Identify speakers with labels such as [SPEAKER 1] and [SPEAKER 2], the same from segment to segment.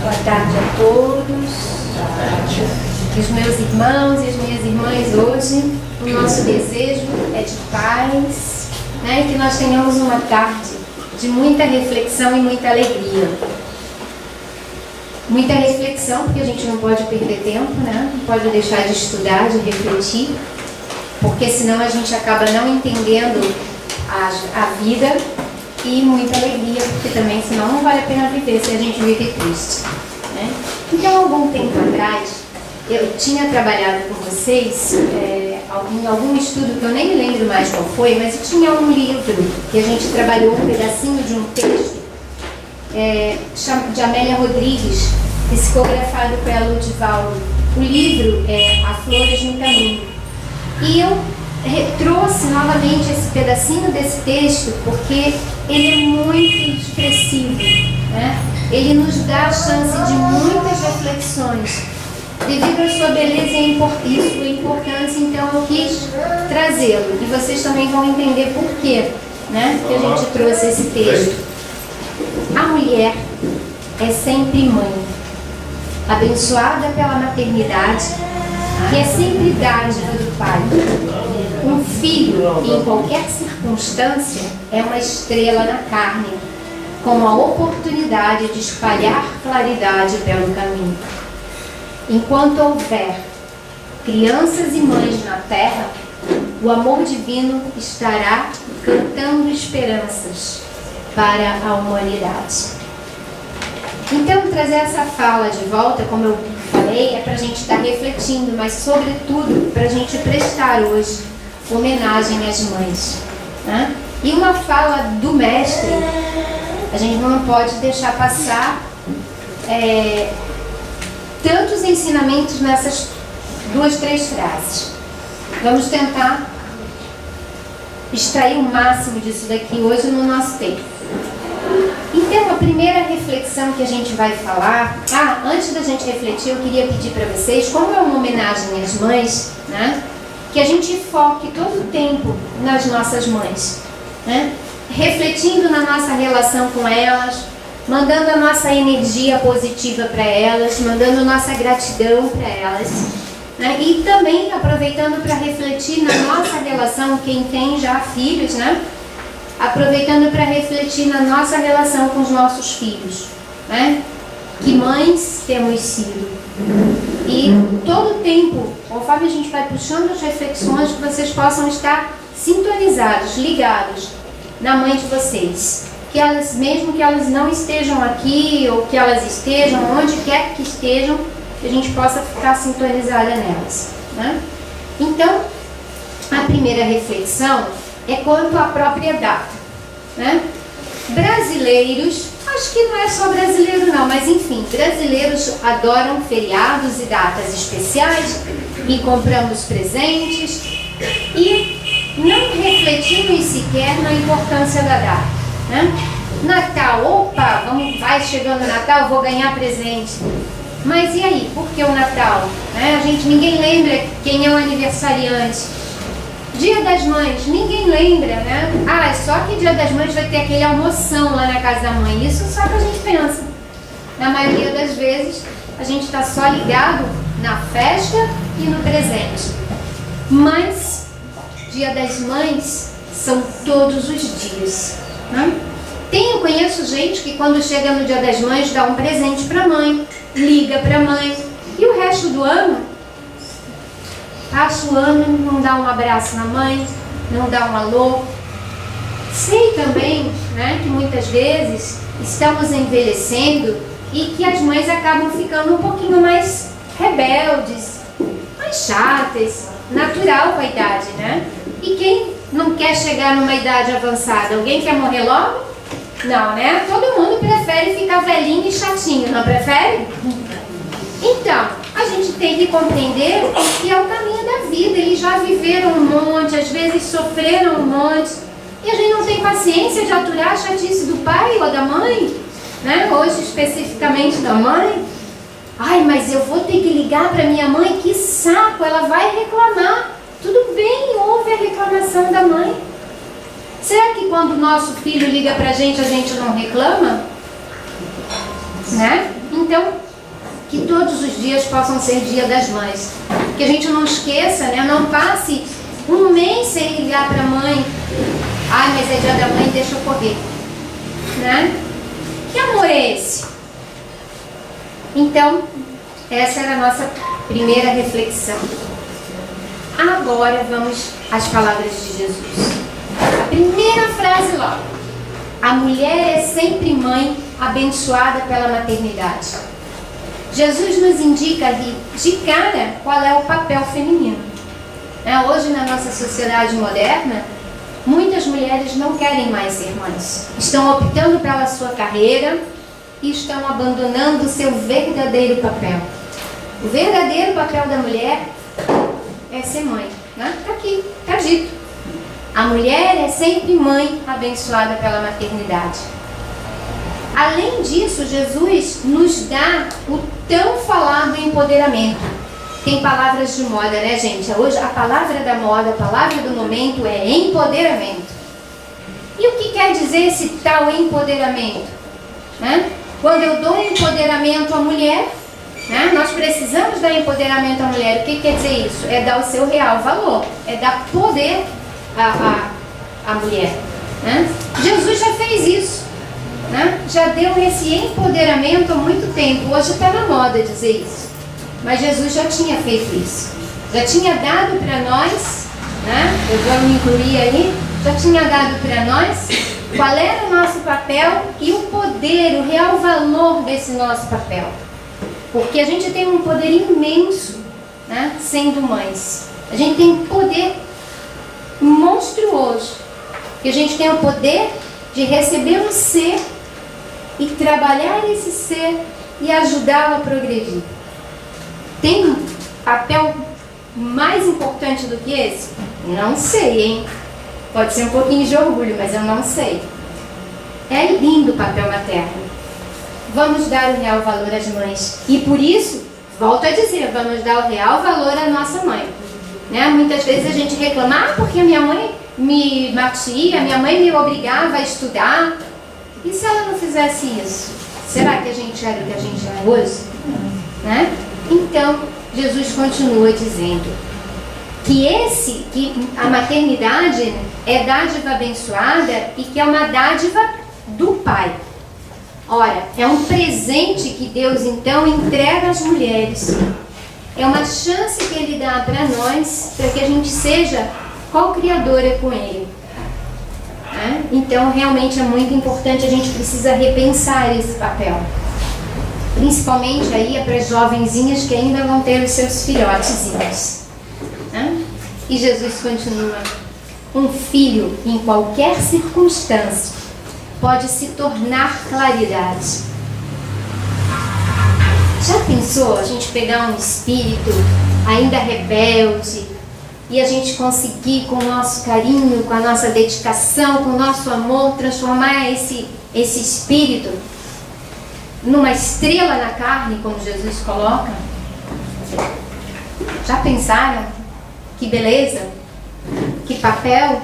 [SPEAKER 1] Boa tarde a todos. Os meus irmãos e as minhas irmãs, hoje o nosso desejo é de paz, né? E que nós tenhamos uma tarde de muita reflexão e muita alegria. Muita reflexão, porque a gente não pode perder tempo, né? Não pode deixar de estudar, de refletir, porque senão a gente acaba não entendendo a vida. E muita alegria, porque também senão não vale a pena viver se a gente vive triste, né? Então, algum tempo atrás, eu tinha trabalhado com vocês em algum estudo que eu nem lembro mais qual foi, mas tinha um livro que a gente trabalhou um pedacinho de um texto de Amélia Rodrigues, psicografado pela Ludivaldo. O livro é A Flores no Caminho. E eu trouxe novamente esse pedacinho desse texto porque ele é muito expressivo, né? Ele nos dá a chance de muitas reflexões devido à sua beleza e sua importância. Então eu quis trazê-lo e vocês também vão entender por quê, né, que a gente trouxe esse texto. A mulher é sempre mãe, abençoada pela maternidade, que é sempre dádiva do Pai. Um filho, em qualquer circunstância, é uma estrela na carne, com a oportunidade de espalhar claridade pelo caminho. Enquanto houver crianças e mães na terra, o amor divino estará cantando esperanças para a humanidade. Então, trazer essa fala de volta, como eu falei, é para a gente estar refletindo, mas sobretudo para a gente prestar hoje homenagem às mães, né? E uma fala do mestre, a gente não pode deixar passar tantos ensinamentos nessas 2, 3 frases. Vamos tentar extrair o máximo disso daqui hoje no nosso tempo. Então, a primeira reflexão que a gente vai falar... antes da gente refletir, eu queria pedir para vocês, como é uma homenagem às mães, né, que a gente foque todo o tempo nas nossas mães, né, refletindo na nossa relação com elas, mandando a nossa energia positiva para elas, mandando nossa gratidão para elas, né, e também aproveitando para refletir na nossa relação, quem tem já filhos, né, aproveitando para refletir na nossa relação com os nossos filhos, né? Que mães temos sido. E todo o tempo, conforme a gente vai puxando as reflexões, que vocês possam estar sintonizados, ligados na mãe de vocês. Que elas, mesmo que elas não estejam aqui, ou que elas estejam, onde quer que estejam, que a gente possa ficar sintonizada nelas, né? Então, a primeira reflexão é quanto à própria data, né? Brasileiros, acho que não é só brasileiro não, mas enfim, brasileiros adoram feriados e datas especiais e compramos presentes e não refletimos sequer na importância da data, né? Natal, vai chegando o Natal, vou ganhar presente. Mas e aí, por que o Natal? Né? Ninguém lembra quem é o aniversariante. Dia das Mães, ninguém lembra, né? Só que Dia das Mães vai ter aquele almoção lá na casa da mãe. Isso só que a gente pensa. Na maioria das vezes, a gente está só ligado na festa e no presente. Mas, Dia das Mães são todos os dias, né? Eu conheço gente que quando chega no Dia das Mães dá um presente para a mãe, liga para a mãe. E o resto do ano, passa o ano, não dá um abraço na mãe, não dá um alô. Sei também, né, que muitas vezes estamos envelhecendo e que as mães acabam ficando um pouquinho mais rebeldes, mais chatas, natural com a idade, né? E quem não quer chegar numa idade avançada? Alguém quer morrer logo? Não, né? Todo mundo prefere ficar velhinho e chatinho, não prefere? Então, a gente tem que compreender que é o caminho da vida. Eles já viveram um monte, às vezes sofreram um monte, e a gente não tem paciência de aturar a chatice do pai ou da mãe, né? Hoje especificamente da mãe. Mas eu vou ter que ligar para minha mãe, que saco, ela vai reclamar. Tudo bem, ouve a reclamação da mãe. Será que quando o nosso filho liga pra gente, a gente não reclama? Né? Então, que todos os dias possam ser Dia das Mães. Que a gente não esqueça, né? Não passe um mês sem ligar para a mãe. Ai, mas é Dia da Mãe, deixa eu correr. Né? Que amor é esse? Então, essa era a nossa primeira reflexão. Agora vamos às palavras de Jesus. A primeira frase logo. A mulher é sempre mãe, abençoada pela maternidade. Jesus nos indica ali, de cara, qual é o papel feminino. Hoje, na nossa sociedade moderna, muitas mulheres não querem mais ser mães. Estão optando pela sua carreira e estão abandonando o seu verdadeiro papel. O verdadeiro papel da mulher é ser mãe. Está aqui, está dito. A mulher é sempre mãe, abençoada pela maternidade. Além disso, Jesus nos dá o tão falado empoderamento. Tem palavras de moda, né, gente? Hoje a palavra da moda, a palavra do momento é empoderamento. E o que quer dizer esse tal empoderamento? Quando eu dou empoderamento à mulher, nós precisamos dar empoderamento à mulher. O que quer dizer isso? É dar o seu real valor, é dar poder à mulher. Jesus já fez isso. Já deu esse empoderamento há muito tempo. Hoje está na moda dizer isso, mas Jesus já tinha feito isso, já tinha dado para nós, eu vou me incluir aí, já tinha dado para nós qual era o nosso papel e o poder, o real valor desse nosso papel, porque a gente tem um poder imenso, sendo mães. A gente tem um poder monstruoso, que a gente tem o poder de receber um ser e trabalhar esse ser e ajudá-lo a progredir. Tem um papel mais importante do que esse? Não sei, hein? Pode ser um pouquinho de orgulho, mas eu não sei. É lindo o papel materno. Vamos dar o real valor às mães. E por isso, volto a dizer, vamos dar o real valor à nossa mãe. Muitas vezes a gente reclama, porque a minha mãe me batia, minha mãe me obrigava a estudar. E se ela não fizesse isso? Será que a gente era o que a gente é hoje? Então, Jesus continua dizendo que a maternidade é dádiva abençoada e que é uma dádiva do Pai. Ora, é um presente que Deus então entrega às mulheres. É uma chance que Ele dá para nós, para que a gente seja co-criadora com Ele. Então, realmente é muito importante, a gente precisa repensar esse papel. Principalmente aí para as jovenzinhas que ainda vão ter os seus filhotezinhos. E Jesus continua: um filho, em qualquer circunstância, pode se tornar claridade. Já pensou a gente pegar um espírito ainda rebelde e a gente conseguir, com o nosso carinho, com a nossa dedicação, com o nosso amor, transformar esse espírito numa estrela na carne, como Jesus coloca? Já pensaram? Que beleza? Que papel?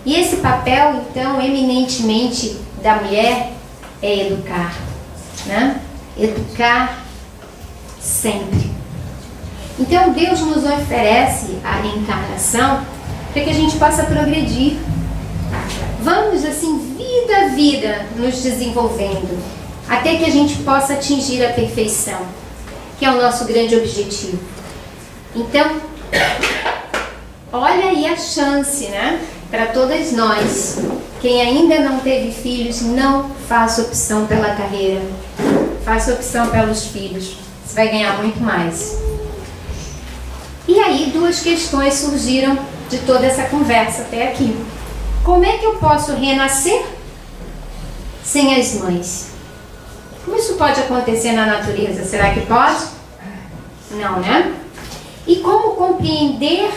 [SPEAKER 1] E esse papel, então, eminentemente da mulher é educar, Educar sempre. Então Deus nos oferece a reencarnação para que a gente possa progredir. Vamos assim, vida a vida, nos desenvolvendo, até que a gente possa atingir a perfeição, que é o nosso grande objetivo. Então, olha aí a chance, para todas nós. Quem ainda não teve filhos, não faça opção pela carreira, faça opção pelos filhos. Você vai ganhar muito mais. E aí, duas questões surgiram de toda essa conversa até aqui. Como é que eu posso renascer sem as mães? Como isso pode acontecer na natureza? Será que pode? Não, E como compreender,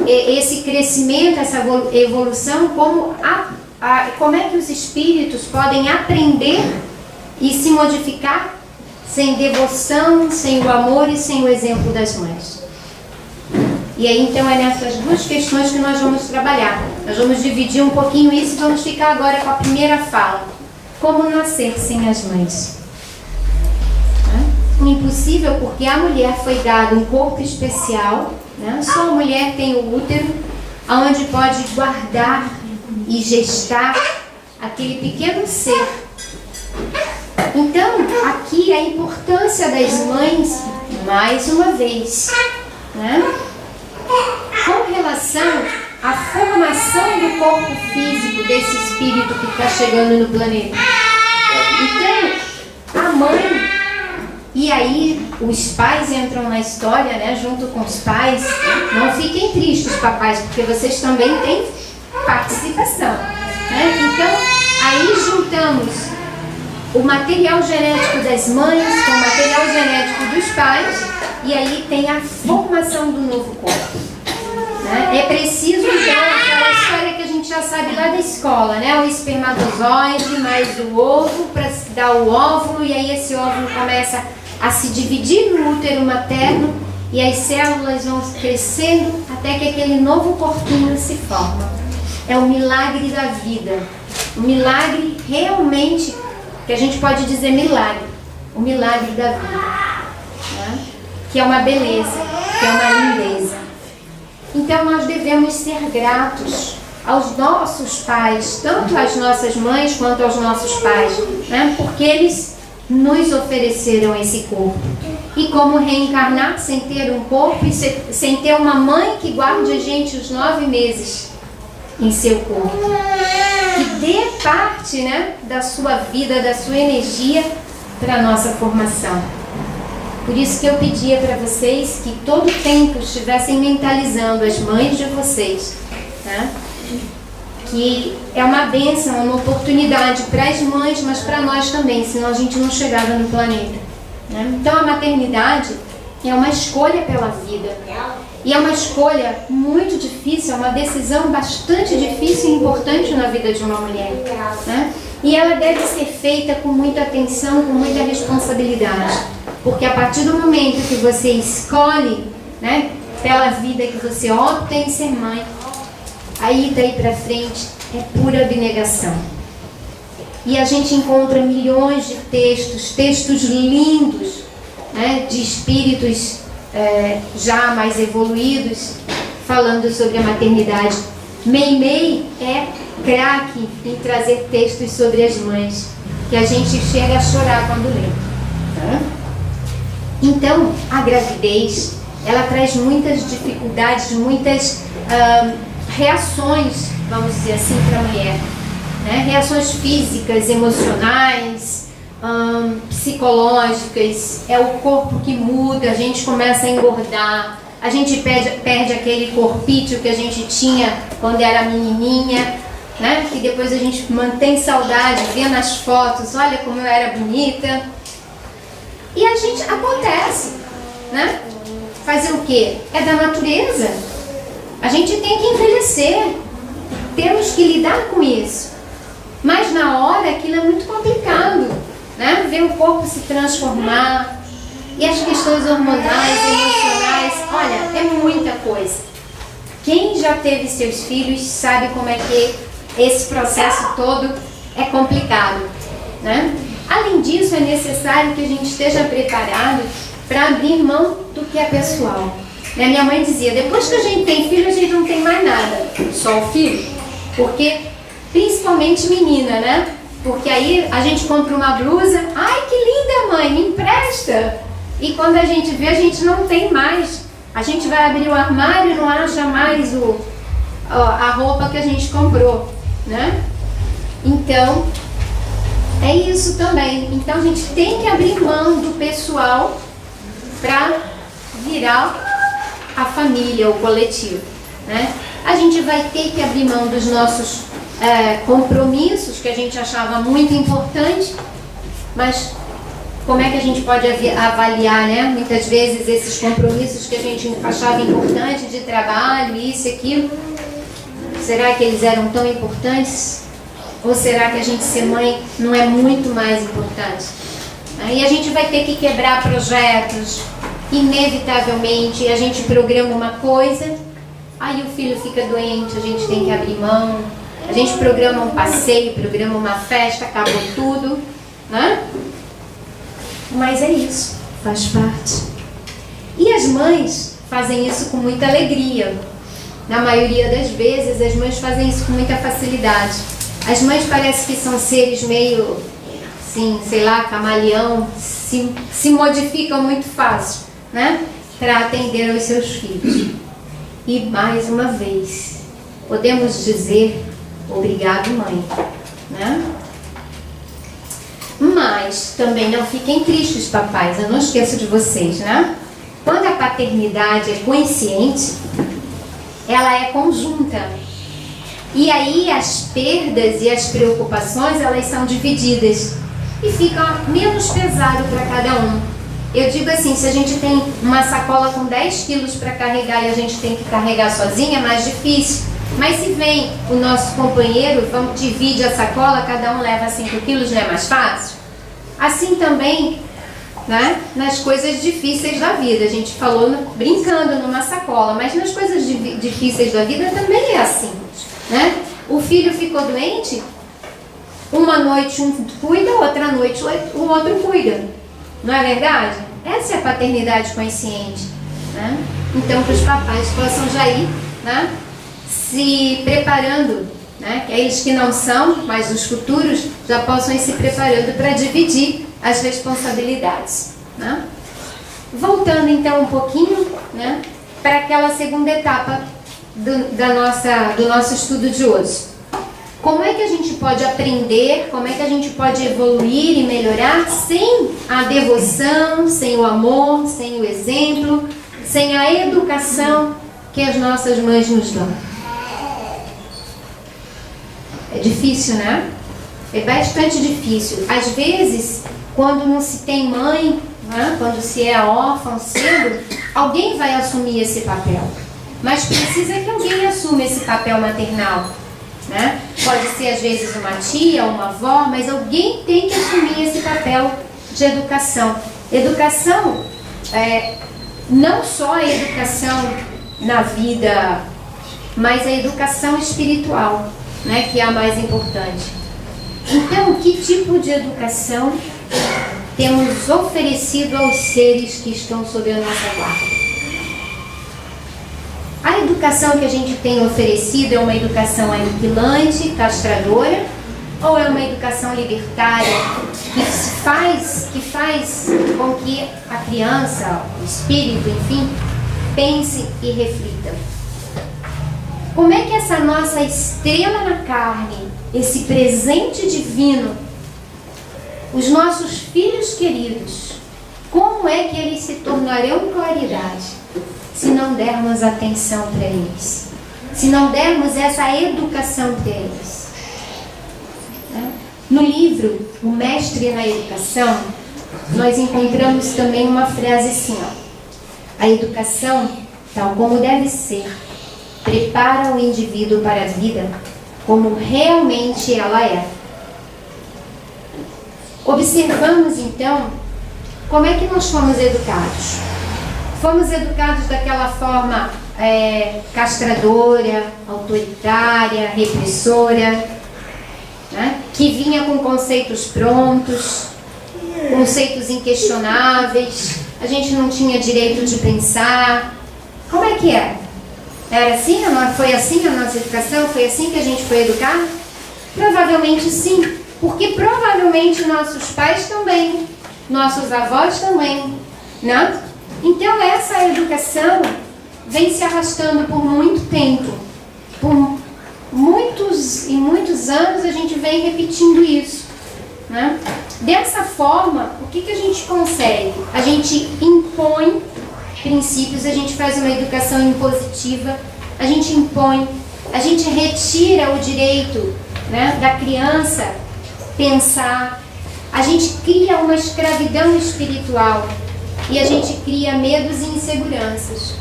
[SPEAKER 1] esse crescimento, essa evolução, como é que os espíritos podem aprender e se modificar sem devoção, sem o amor e sem o exemplo das mães? E aí então é nessas duas questões que nós vamos trabalhar. Nós vamos dividir um pouquinho isso e vamos ficar agora com a primeira fala: como nascer sem as mães. impossível porque à mulher foi dado um corpo especial, né? Só a mulher tem o útero, onde pode guardar e gestar aquele pequeno ser. Então, aqui a importância das mães, mais uma vez, né? Com relação à formação do corpo físico desse espírito que está chegando no planeta. Então, a mãe, e aí os pais entram na história, né, junto com os pais. Não fiquem tristes, papais, porque vocês também têm participação, né? Então, aí juntamos o material genético das mães com o material genético dos pais, e aí tem a formação do novo corpo, né? É preciso, então, aquela história que a gente já sabe lá da escola, né? O espermatozoide mais o ovo para dar o óvulo, e aí esse óvulo começa a se dividir no útero materno, e as células vão crescendo até que aquele novo corpinho se forma. É o milagre da vida. O milagre realmente, que a gente pode dizer milagre. O milagre da vida. Né? Que é uma beleza, que é uma lindeza. Então nós devemos ser gratos aos nossos pais, tanto às nossas mães quanto aos nossos pais, né? Porque eles nos ofereceram esse corpo. E como reencarnar sem ter um corpo e sem ter uma mãe que guarde a gente os 9 meses em seu corpo, que dê parte, né, da sua vida, da sua energia para a nossa formação. Por isso que eu pedia para vocês que todo tempo estivessem mentalizando as mães de vocês, né? Que é uma bênção, uma oportunidade para as mães, mas para nós também, senão a gente não chegava no planeta, né? Então a maternidade é uma escolha pela vida, e é uma escolha muito difícil, é uma decisão bastante difícil e importante na vida de uma mulher, né? E ela deve ser feita com muita atenção, com muita responsabilidade, porque a partir do momento que você escolhe, né, pela vida que você opta em ser mãe, aí daí pra frente é pura abnegação. E a gente encontra milhões de textos lindos, né, de espíritos já mais evoluídos, falando sobre a maternidade. Meimei é craque em trazer textos sobre as mães, que a gente chega a chorar quando lê. Tá? Então, a gravidez, ela traz muitas dificuldades, muitas reações, vamos dizer assim, para a mulher, né? Reações físicas, emocionais, psicológicas. É o corpo que muda, a gente começa a engordar, a gente perde aquele corpício que a gente tinha quando era menininha, né? Que depois a gente mantém saudade, vê nas fotos, olha como eu era bonita. E a gente acontece, né? Fazer o quê? É da natureza. A gente tem que envelhecer, temos que lidar com isso. Mas na hora aquilo é muito complicado, né? Ver o corpo se transformar, e as questões hormonais, emocionais, olha, é muita coisa. Quem já teve seus filhos sabe como é que esse processo todo é complicado, né? Além disso, é necessário que a gente esteja preparado para abrir mão do que é pessoal. Minha mãe dizia, depois que a gente tem filho, a gente não tem mais nada, só o filho. Porque, principalmente menina, né? Porque aí a gente compra uma blusa, ai que linda mãe, me empresta. E quando a gente vê, a gente não tem mais. A gente vai abrir o armário e não acha mais a roupa que a gente comprou, né? Então, é isso também. Então a gente tem que abrir mão do pessoal para virar a família, o coletivo, né? A gente vai ter que abrir mão dos nossos compromissos que a gente achava muito importante, mas como é que a gente pode avaliar, né? Muitas vezes esses compromissos que a gente achava importante de trabalho, isso e aquilo, será que eles eram tão importantes? Ou será que a gente ser mãe não é muito mais importante? Aí a gente vai ter que quebrar projetos, inevitavelmente. A gente programa uma coisa, aí o filho fica doente, a gente tem que abrir mão. A gente programa um passeio, programa uma festa, acabou tudo, né? Mas é isso. faz parte. E as mães fazem isso com muita alegria. Na maioria das vezes, as mães fazem isso com muita facilidade. As mães parecem que são seres meio, assim, sei lá, camaleão, se modificam muito fácil, né? Para atender aos seus filhos. E mais uma vez, podemos dizer obrigado, mãe, né? Mas também não fiquem tristes, papais, eu não esqueço de vocês, né? Quando a paternidade é consciente, ela é conjunta. E aí as perdas e as preocupações, elas são divididas. E fica menos pesado para cada um. Eu digo assim, se a gente tem uma sacola com 10 quilos para carregar e a gente tem que carregar sozinha, é mais difícil. Mas se vem o nosso companheiro, divide a sacola, cada um leva 5 quilos, não é mais fácil? Assim também, né, nas coisas difíceis da vida. A gente falou brincando numa sacola, mas nas coisas difíceis da vida também é assim, né? O filho ficou doente, uma noite um cuida, outra noite o outro cuida. Não é verdade? Essa é a paternidade consciente, né? Então, que os papais possam já ir, né, se preparando, né? Que eles que não são, mas os futuros já possam ir se preparando para dividir as responsabilidades, né? Voltando então um pouquinho, né, para aquela segunda etapa do nosso estudo de hoje. Como é que a gente pode aprender, como é que a gente pode evoluir e melhorar sem a devoção, sem o amor, sem o exemplo, sem a educação que as nossas mães nos dão? É difícil, né? É bastante difícil. Às vezes, quando não se tem mãe, né, quando se é órfão cedo, alguém vai assumir esse papel. Mas precisa que alguém assuma esse papel maternal, né? Pode ser às vezes uma tia, uma avó, mas alguém tem que assumir esse papel de educação. Educação, não só a educação na vida, mas a educação espiritual, né, que é a mais importante. Então, que tipo de educação temos oferecido aos seres que estão sob a nossa guarda? A educação que a gente tem oferecido é uma educação aniquilante, castradora, ou é uma educação libertária que faz com que a criança, o espírito, enfim, pense e reflita? Como é que essa nossa estrela na carne, esse presente divino, os nossos filhos queridos, como é que eles se tornarão claridade se não dermos atenção para eles? Se não dermos essa educação para eles? No livro O Mestre na Educação, nós encontramos também uma frase assim, ó: a educação, tal como deve ser, prepara o indivíduo para a vida como realmente ela é. Observamos então como é que nós fomos educados. Fomos educados daquela forma castradora, autoritária, repressora, né, que vinha com conceitos prontos, conceitos inquestionáveis, a gente não tinha direito de pensar. Como é que é? Era assim? Foi assim a nossa educação? Foi assim que a gente foi educado? Provavelmente sim, porque provavelmente nossos pais também, nossos avós também, né? Então essa educação vem se arrastando por muito tempo. Por muitos e muitos anos a gente vem repetindo isso, né? Dessa forma, o que a gente consegue? A gente impõe princípios, a gente faz uma educação impositiva, a gente impõe, a gente retira o direito, né, da criança pensar, a gente cria uma escravidão espiritual e a gente cria medos e inseguranças.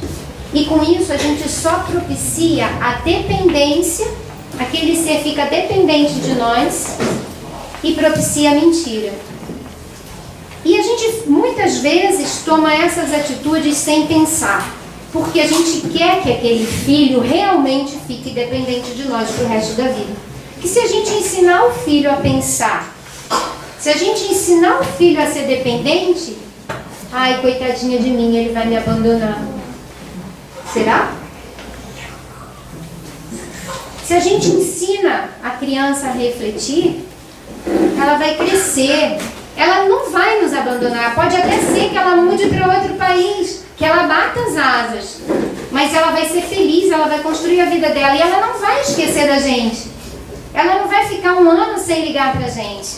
[SPEAKER 1] E com isso a gente só propicia a dependência, aquele ser fica dependente de nós e propicia a mentira. E a gente muitas vezes toma essas atitudes sem pensar, porque a gente quer que aquele filho realmente fique dependente de nós pro resto da vida. Que se a gente ensinar o filho a pensar, se a gente ensinar o filho a ser dependente, ai, coitadinha de mim, ele vai me abandonar. Será? Se a gente ensina a criança a refletir, ela vai crescer. Ela não vai nos abandonar. Pode até ser que ela mude para outro país, que ela bata as asas. Mas ela vai ser feliz, ela vai construir a vida dela. E ela não vai esquecer da gente. Ela não vai ficar um ano sem ligar para a gente.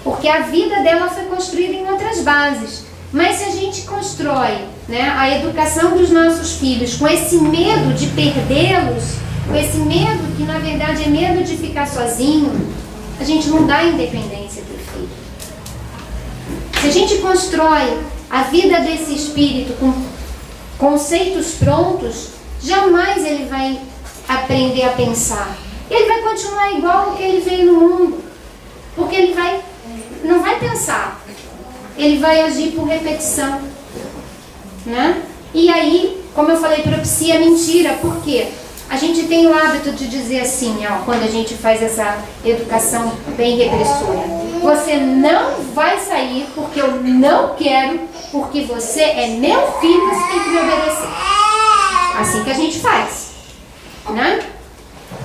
[SPEAKER 1] Porque a vida dela foi construída em outras bases. Mas se a gente constrói, né, a educação dos nossos filhos com esse medo de perdê-los, com esse medo que na verdade é medo de ficar sozinho, a gente não dá independência para o filho. Se a gente constrói a vida desse espírito com conceitos prontos, jamais ele vai aprender a pensar. Ele vai continuar igual ao que ele veio no mundo. Porque ele não vai pensar. Ele vai agir por repetição. Né? E aí, como eu falei, propicia mentira. Por quê? A gente tem o hábito de dizer assim, ó, quando a gente faz essa educação bem repressora. Você não vai sair porque eu não quero, porque você é meu filho, você tem que me obedecer. Assim que a gente faz. Né?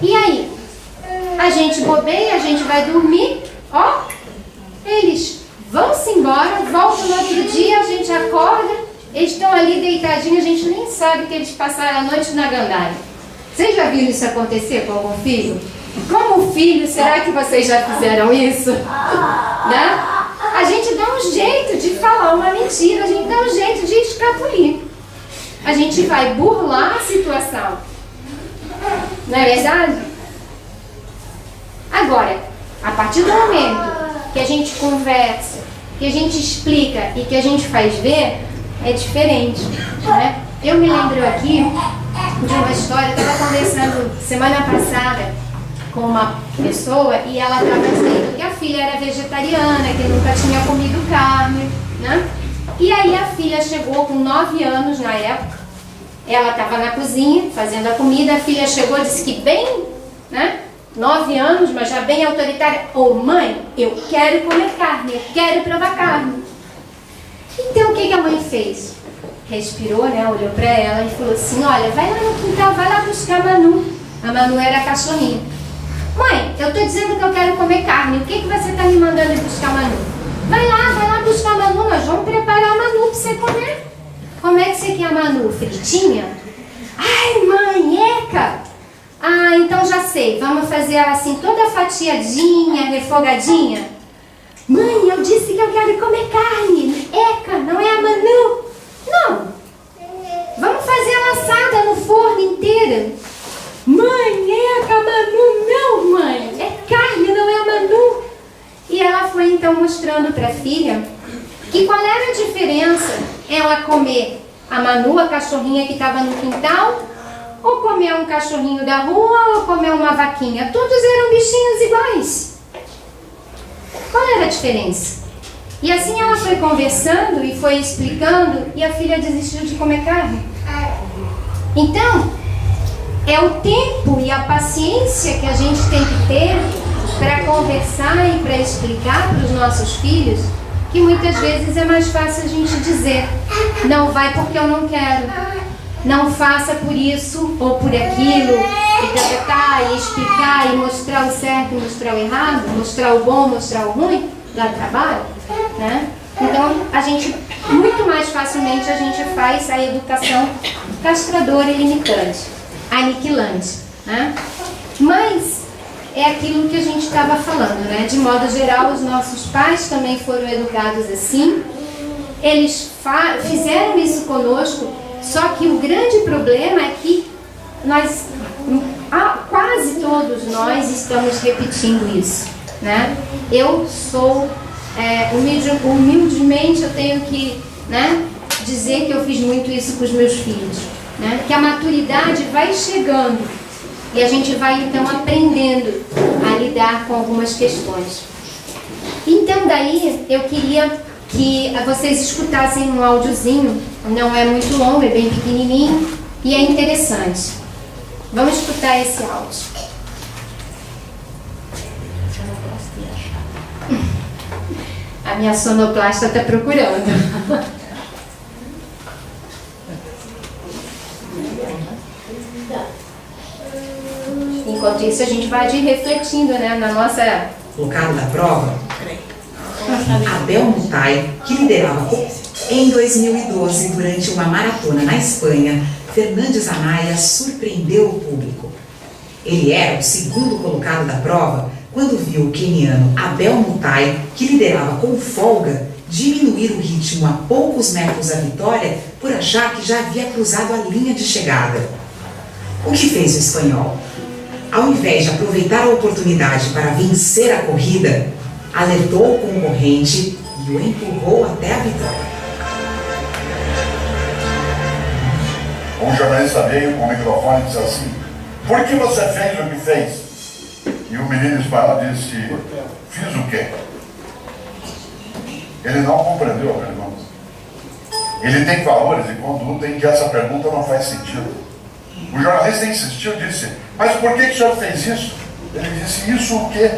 [SPEAKER 1] E aí? A gente bobeia, a gente vai dormir, ó, eles vão-se embora, voltam no outro dia, a gente acorda, eles estão ali deitadinhos, a gente nem sabe que eles passaram a noite na gandaia. Vocês já viram isso acontecer com algum filho? Como filho, será que vocês já fizeram isso? Né? A gente dá um jeito de falar uma mentira, a gente dá um jeito de escapulir. A gente vai burlar a situação. Não é verdade? Agora, a partir do momento que a gente conversa, que a gente explica e que a gente faz ver, é diferente, né? Eu me lembro aqui de uma história, eu estava conversando semana passada com uma pessoa e ela estava dizendo que a filha era vegetariana, que nunca tinha comido carne, né? E aí a filha chegou com 9 anos na época, ela estava na cozinha fazendo a comida, a filha chegou e disse que bem, né? 9 anos, mas já bem autoritária. Ô mãe, eu quero comer carne, eu quero provar carne. Então o que a mãe fez? Respirou, né? Olhou para ela e falou assim, olha, vai lá no quintal, vai lá buscar a Manu. A Manu era a cachorrinha. Mãe, eu tô dizendo que eu quero comer carne, o que você tá me mandando ir buscar a Manu? Vai lá buscar a Manu, nós vamos preparar a Manu para você comer. Como é que você quer a Manu? Fritinha? Ai, mãe, eca! Ah, então já sei, vamos fazer ela assim, toda fatiadinha, refogadinha. Mãe, eu disse que eu quero comer carne. Eca, não é a Manu? Não. Vamos fazer ela assada no forno inteira. Mãe, eca, Manu, não, mãe. É carne, não é a Manu. E ela foi então mostrando para a filha que qual era a diferença ela comer a Manu, a cachorrinha que estava no quintal, ou comer um cachorrinho da rua, ou comer uma vaquinha. Todos eram bichinhos iguais. Qual era a diferença? E assim ela foi conversando e foi explicando, e a filha desistiu de comer carne. Então, é o tempo e a paciência que a gente tem que ter para conversar e para explicar para os nossos filhos, que muitas vezes é mais fácil a gente dizer, não vai porque eu não quero. Não faça por isso ou por aquilo, e explicar e mostrar o certo e mostrar o errado, mostrar o bom, mostrar o ruim, dá trabalho, né? Então, muito mais facilmente a gente faz a educação castradora e limitante, aniquilante, né? Mas é aquilo que a gente estava falando, né? De modo geral, os nossos pais também foram educados assim, eles fizeram isso conosco. Só que o grande problema é que quase todos nós estamos repetindo isso, né? Eu sou, humildemente eu tenho que, né, dizer que eu fiz muito isso com os meus filhos, né? Que a maturidade vai chegando e a gente vai então aprendendo a lidar com algumas questões. Então daí eu queria que vocês escutassem um áudiozinho, não é muito longo, é bem pequenininho e é interessante. Vamos escutar esse áudio. A minha sonoplasta está procurando. Enquanto isso, a gente vai refletindo, né, na nossa...
[SPEAKER 2] Colocado da prova, Abel Mutai, que liderava em 2012, durante uma maratona na Espanha, Fernandes Anaya surpreendeu o público. Ele era o segundo colocado da prova quando viu o queniano Abel Mutai, que liderava com folga, diminuir o ritmo a poucos metros da vitória por achar que já havia cruzado a linha de chegada. O que fez o espanhol? Ao invés de aproveitar a oportunidade para vencer a corrida, alertou o concorrente e o empurrou até a vitória.
[SPEAKER 3] Um jornalista veio com o microfone e disse assim: por que você fez o que fez? E o menino espanhol disse: fiz o quê? Ele não compreendeu a pergunta. Ele tem valores e conduta em que essa pergunta não faz sentido. O jornalista insistiu e disse: mas por que o senhor fez isso? Ele disse: isso o quê?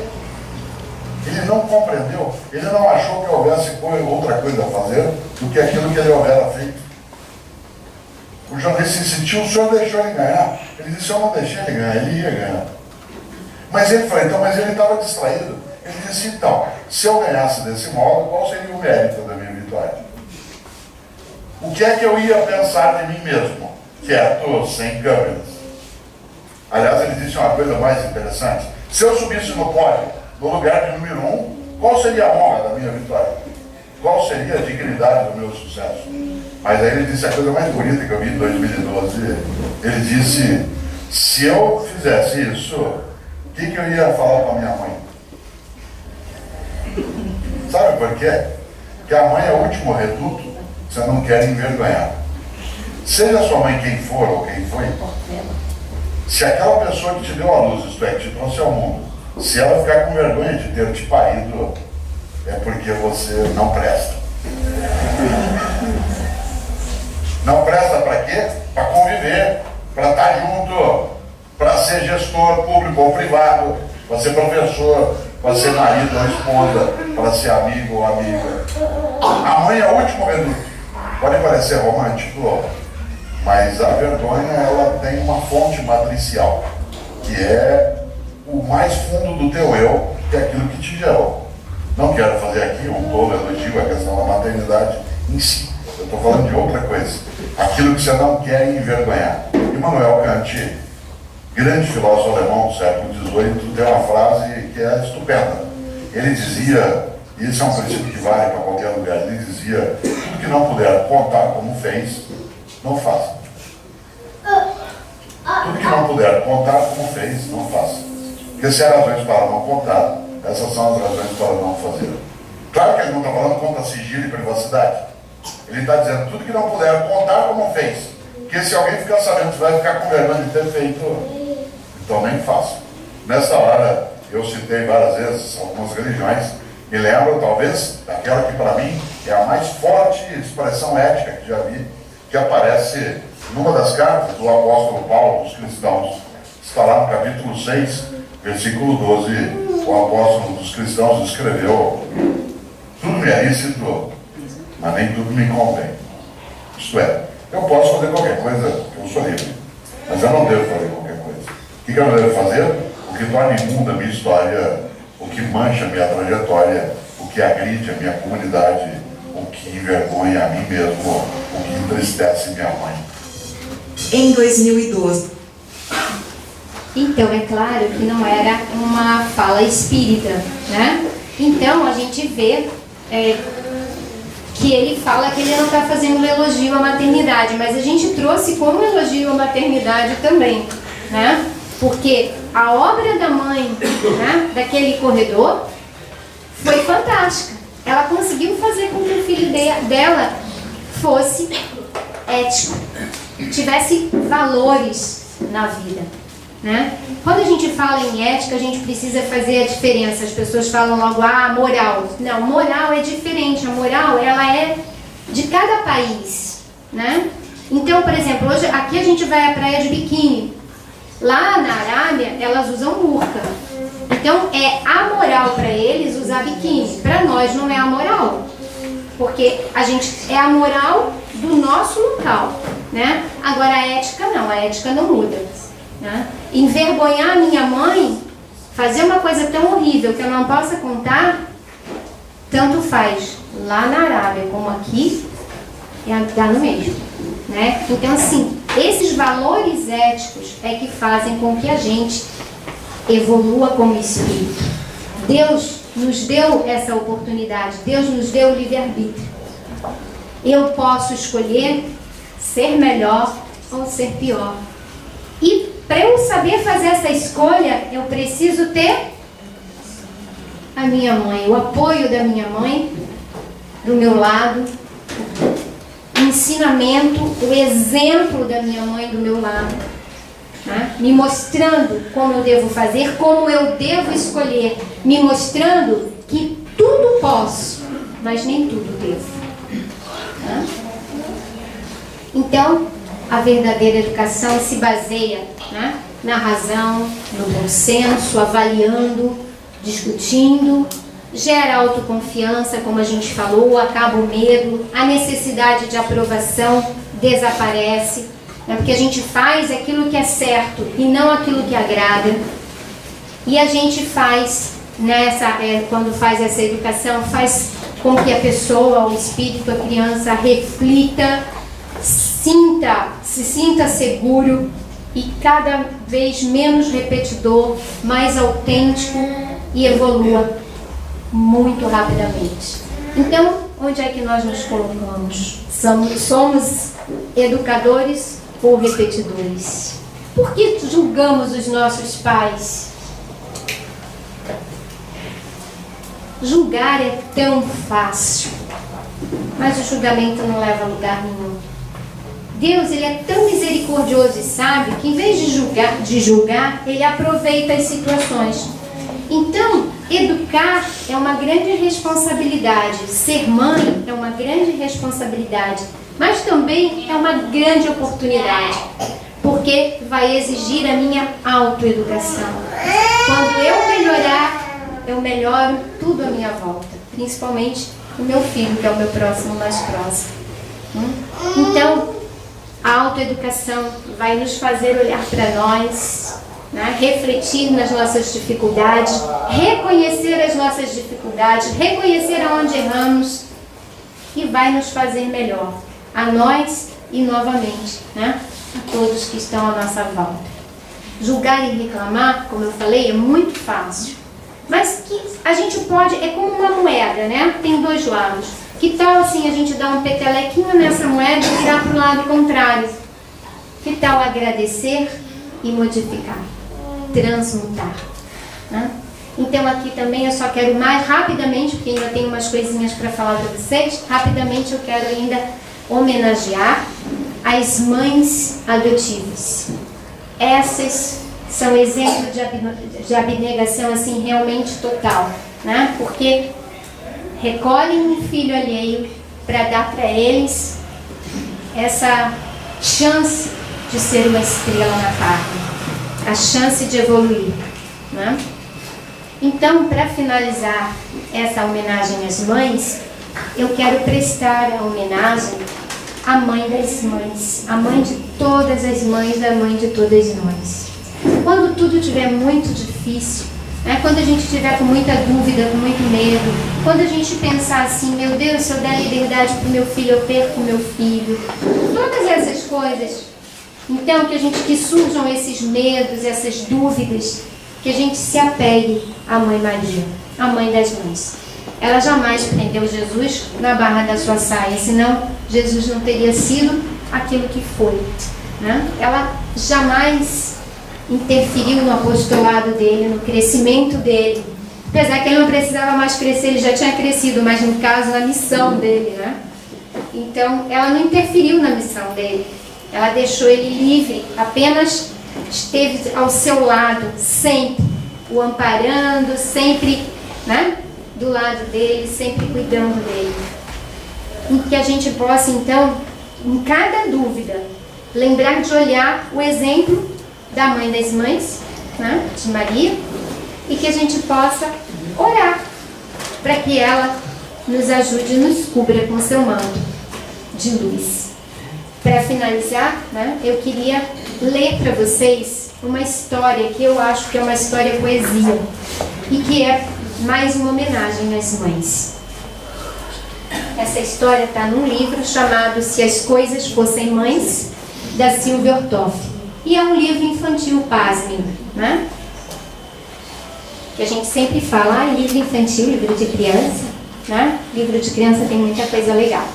[SPEAKER 3] Ele não compreendeu, ele não achou que houvesse outra coisa a fazer do que aquilo que ele houvera feito. O jornalista insistiu: o senhor deixou ele ganhar. Ele disse: eu não deixei ele ganhar, ele ia ganhar. Mas ele falou: então, mas ele estava distraído. Ele disse: então, se eu ganhasse desse modo, qual seria o mérito da minha vitória? O que é que eu ia pensar de mim mesmo? Quieto, sem câmeras. Aliás, ele disse uma coisa mais interessante: se eu subisse no pódio, no lugar de número 1, qual seria a honra da minha vitória? Qual seria a dignidade do meu sucesso? Mas aí ele disse a coisa mais bonita que eu vi em 2012. Ele disse: se eu fizesse isso, o que eu ia falar para minha mãe? Sabe por quê? Porque a mãe é o último reduto que você não quer envergonhar. Seja sua mãe quem for ou quem foi, se aquela pessoa que te deu a luz, isto é, que te trouxe ao mundo, se ela ficar com vergonha de ter te parido, é porque você não presta. Não presta para quê? Para conviver, para estar junto, para ser gestor público ou privado, para ser professor, para ser marido ou esposa, para ser amigo ou amiga. A mãe é o último reduto. Pode parecer romântico, mas a vergonha, ela tem uma fonte matricial, que é o mais fundo do teu eu, que é aquilo que te gerou. Não quero fazer aqui um tolo elogio à questão da maternidade em si. Eu estou falando de outra coisa. Aquilo que você não quer envergonhar. Immanuel Kant, grande filósofo alemão do século XVIII, tem uma frase que é estupenda. Ele dizia, e esse é um princípio que vale para qualquer lugar, ele dizia: tudo que não puder contar como fez, não faça. Tudo que não puder contar como fez, não faça. Porque se há razões para não contar, essas são as razões para não fazer. Claro que ele não está falando contra sigilo e privacidade. Ele está dizendo: tudo que não puder contar como fez. Porque se alguém ficar sabendo, você vai ficar com vergonha de ter feito, então nem faça. Nessa hora, eu citei várias vezes algumas religiões, me lembro talvez daquela que para mim é a mais forte expressão ética que já vi, que aparece numa das cartas do apóstolo Paulo aos cristãos. Está lá no capítulo 6, versículo 12, o apóstolo dos cristãos escreveu: tudo me é lícito, mas nem tudo me convém. Isto é, eu posso fazer qualquer coisa, eu sou livre, mas eu não devo fazer qualquer coisa. O que eu não devo fazer? O que torna imunda a minha história, o que mancha a minha trajetória, o que agride a minha comunidade, o que envergonha a mim mesmo, o que entristece minha mãe.
[SPEAKER 2] Em 2012.
[SPEAKER 1] Então, é claro que não era uma fala espírita, né? Então, a gente vê que ele fala que ele não está fazendo um elogio à maternidade, mas a gente trouxe como elogio à maternidade também, né? Porque a obra da mãe, né, daquele corredor foi fantástica. Ela conseguiu fazer com que o filho dela fosse ético, tivesse valores na vida, né? Quando a gente fala em ética, a gente precisa fazer a diferença. As pessoas falam logo: moral. Não, moral é diferente. A moral, ela é de cada país, né? Então, por exemplo, hoje aqui a gente vai à praia de biquíni. Lá na Arábia, elas usam burca. Então, é amoral para eles usar biquíni. Para nós não é amoral. Porque a gente é amoral do nosso local, né? Agora a ética não, a ética não muda, né? Envergonhar a minha mãe, fazer uma coisa tão horrível que eu não possa contar, tanto faz lá na Arábia como aqui, dá no mesmo, né? Então assim, esses valores éticos é que fazem com que a gente evolua como espírito. Deus nos deu essa oportunidade, Deus nos deu o livre-arbítrio. Eu posso escolher ser melhor ou ser pior. E para eu saber fazer essa escolha, eu preciso ter a minha mãe, o apoio da minha mãe do meu lado, o ensinamento, o exemplo da minha mãe do meu lado, né? Me mostrando como eu devo fazer, como eu devo escolher, me mostrando que tudo posso, mas nem tudo devo. Né? Então, a verdadeira educação se baseia, né, na razão, no bom senso, avaliando, discutindo, gera autoconfiança, como a gente falou, acaba o medo, a necessidade de aprovação desaparece, né, porque a gente faz aquilo que é certo e não aquilo que agrada. E a gente faz, quando faz essa educação, faz com que a pessoa, o espírito, a criança reflita, se sinta seguro e cada vez menos repetidor, mais autêntico e evolua muito rapidamente. Então, onde é que nós nos colocamos? Somos educadores ou repetidores? Por que julgamos os nossos pais? Julgar é tão fácil, mas o julgamento não leva a lugar nenhum. Deus, ele é tão misericordioso e sábio que em vez de julgar, ele aproveita as situações. Então, educar é uma grande responsabilidade, ser mãe é uma grande responsabilidade, mas também é uma grande oportunidade, porque vai exigir a minha autoeducação. Quando eu melhorar, eu melhoro tudo à minha volta, principalmente o meu filho, que é o meu próximo mais próximo. Então, a autoeducação vai nos fazer olhar para nós, né? Refletir nas nossas dificuldades, reconhecer as nossas dificuldades, reconhecer aonde erramos e vai nos fazer melhor, a nós e novamente, né, a todos que estão à nossa volta. Julgar e reclamar, como eu falei, é muito fácil, mas que a gente pode, é como uma moeda, né? Tem dois lados. Que tal assim a gente dar um petelequinho nessa moeda e virar para o lado contrário? Que tal agradecer e modificar, transmutar, né? Então aqui também eu só quero mais rapidamente, porque ainda tenho umas coisinhas para falar para vocês, rapidamente eu quero ainda homenagear as mães adotivas. Essas são exemplos de abnegação assim realmente total, né? Porque recolhem um filho alheio para dar para eles essa chance de ser uma estrela na carne, a chance de evoluir, né? Então, para finalizar essa homenagem às mães, eu quero prestar a homenagem à mãe das mães, a mãe de todas as mães, a mãe de todas nós. Quando tudo estiver muito difícil, né, quando a gente estiver com muita dúvida, com muito medo, quando a gente pensar assim, meu Deus, se eu der liberdade para o meu filho, eu perco o meu filho, todas essas coisas, então que surjam esses medos, essas dúvidas, que a gente se apegue à Mãe Maria, a mãe das mães. Ela jamais prendeu Jesus na barra da sua saia, senão Jesus não teria sido aquilo que foi, né? Ela jamais interferiu no apostolado dele, no crescimento dele. Apesar que ele não precisava mais crescer, ele já tinha crescido, mas no caso, na missão dele, né? Então, ela não interferiu na missão dele. Ela deixou ele livre, apenas esteve ao seu lado, sempre o amparando, sempre, né, do lado dele, sempre cuidando dele. E que a gente possa, então, em cada dúvida, lembrar de olhar o exemplo da Mãe das Mães, né, de Maria, e que a gente possa orar para que ela nos ajude e nos cubra com seu manto de luz. Para finalizar, né, eu queria ler para vocês uma história que eu acho que é uma história poesia e que é mais uma homenagem às mães. Essa história está num livro chamado Se as Coisas Fossem Mães, da Silvia Ortoff. E é um livro infantil, pasmem, né? Que a gente sempre fala, livro infantil, livro de criança, né? Livro de criança tem muita coisa legal.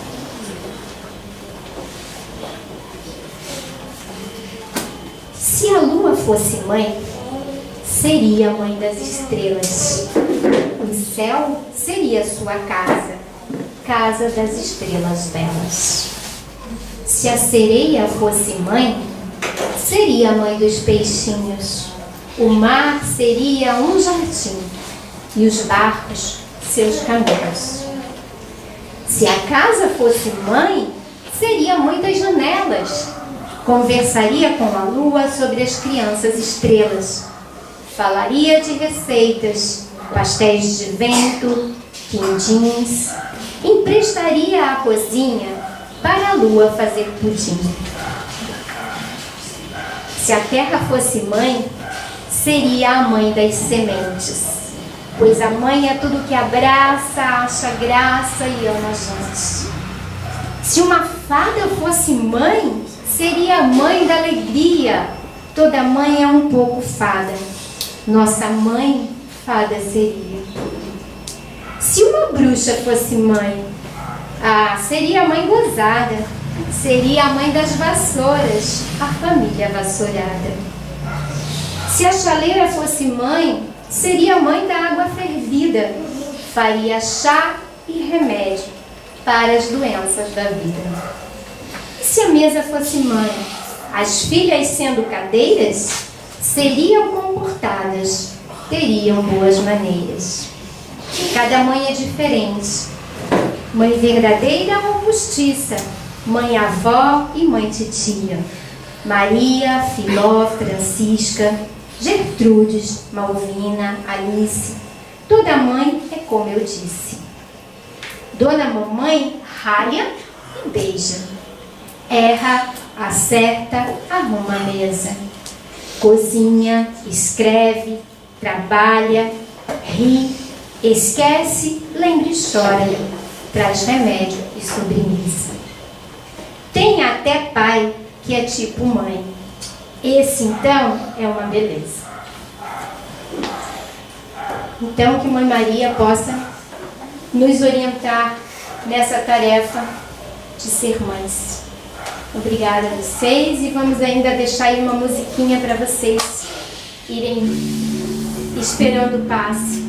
[SPEAKER 1] Se a lua fosse mãe, seria a mãe das estrelas. O céu seria sua casa, casa das estrelas belas. Se a sereia fosse mãe, seria a mãe dos peixinhos. O mar seria um jardim e os barcos seus caminhos. Se a casa fosse mãe, seria a mãe das janelas. Conversaria com a lua sobre as crianças estrelas. Falaria de receitas, pastéis de vento, quindins. Emprestaria a cozinha para a lua fazer pudim. Se a terra fosse mãe, seria a mãe das sementes. Pois a mãe é tudo que abraça, acha graça e ama a gente. Se uma fada fosse mãe, seria a mãe da alegria. Toda mãe é um pouco fada. Nossa mãe, fada seria. Se uma bruxa fosse mãe, seria a mãe gozada. Seria a mãe das vassouras, a família vassourada. Se a chaleira fosse mãe, seria a mãe da água fervida. Faria chá e remédio para as doenças da vida. Se a mesa fosse mãe, as filhas sendo cadeiras, seriam comportadas, teriam boas maneiras. Cada mãe é diferente. Mãe verdadeira ou postiça, mãe avó e mãe titia. Maria, Filó, Francisca, Gertrudes, Malvina, Alice. Toda mãe é como eu disse. Dona Mamãe ralha e beija. Erra, acerta, arruma a mesa. Cozinha, escreve, trabalha, ri, esquece, lembra e chora. Traz remédio e sobremesa. Tem até pai que é tipo mãe. Esse, então, é uma beleza. Então, que Mãe Maria possa nos orientar nessa tarefa de ser mães. Obrigada a vocês e vamos ainda deixar aí uma musiquinha para vocês irem esperando o passe.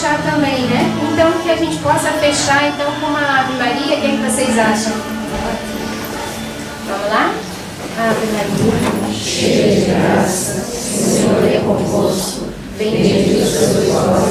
[SPEAKER 1] fechar também, né? Então que a gente possa fechar então com uma Ave Maria. Quem que vocês acham? Vamos lá? Ave Maria, cheia de graça, o Senhor é convosco. Bendita sois vós